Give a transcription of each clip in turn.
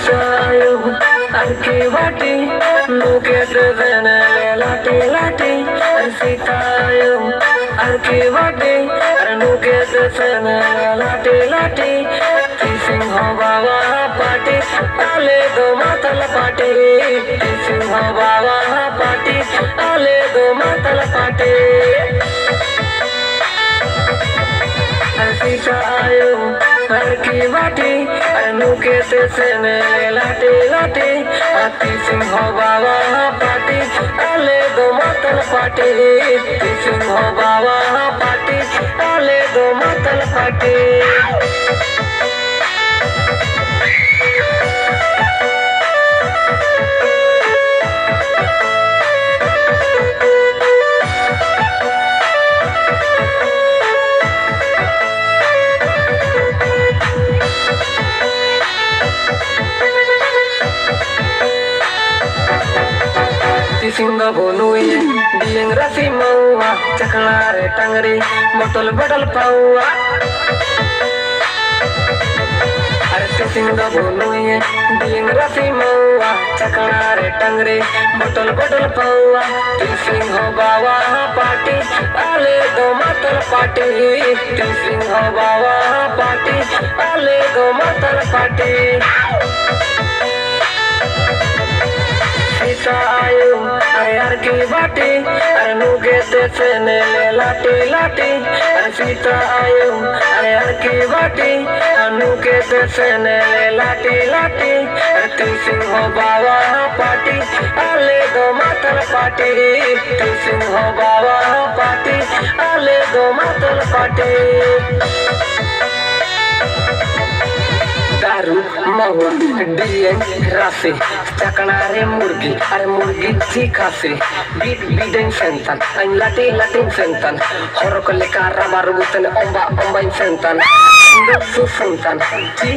Sayo, Arki Vati, look at the Venale, Lati, Sitayo, Arki Vati, and look at the Venale, Lati, kissing Hobava party, Ale do Matala party, kissing Hobava party, Ale do Matala party. Sitayo, Arki Vati, Nukete sene lati ati singho bawa pati ale do matal pati singho bawa pati ale do matal pati Singa bonui, biang rasi maua, caklare tangri, botol botol paua. Arti singa bonui, biang rasi maua, caklare tangri, botol botol paua. Singho bawa party, ale do matal party. Singho bawa party, ale do matal party. Sayo, Arki Vati, Nukete sene lati, Sita ayo, Arki Vati, Nukete sene lati, Singho bawa party, ale do matal party, Singho bawa party, ale do matal party. दारू महुआ डिएन रासे चकनारे मुर्गी अरे मुर्गी चीखा से Biden सेंतन अन Latin सेंतन Harak लेकार मारुतन ओम्बा सेंतन सुसंतन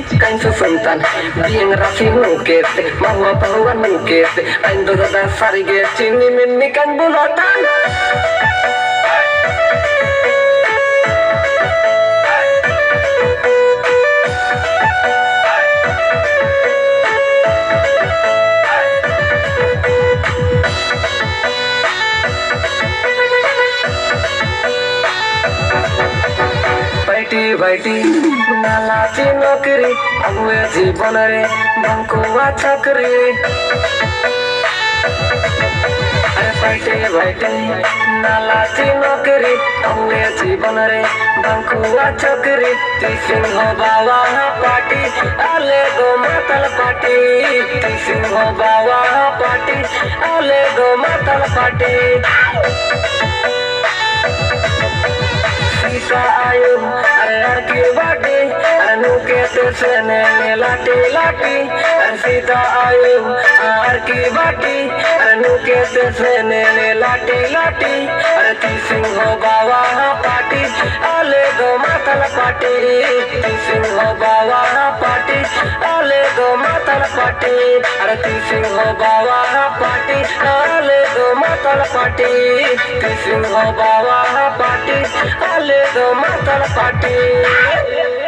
chicken सुसंतन डिएन रासे नुकेते महुआ पहुआ नुकेते अन दो सारी गे चिनी मिन्नी कन बुलातन बैठी नालाची नौकरी अगुए जीवन रे बंकुआ छकरी अरे बैठे नालाची नौकरी अगुए जीवन रे बंकुआ छकरी सिंह बाबा पार्टी आले दो मातल पार्टी सिंह बाबा पार्टी आले दो मातल पार्टी आयो Arki Vati, Nukete sene lati, Sita ayo, Arki Vati, Nukete sene lati, Singho bawa party, ale do matal party, Singho bawa party, ale do matal party, Singho bawa party, ale do matal party, Singho bawa party, ale do matal party.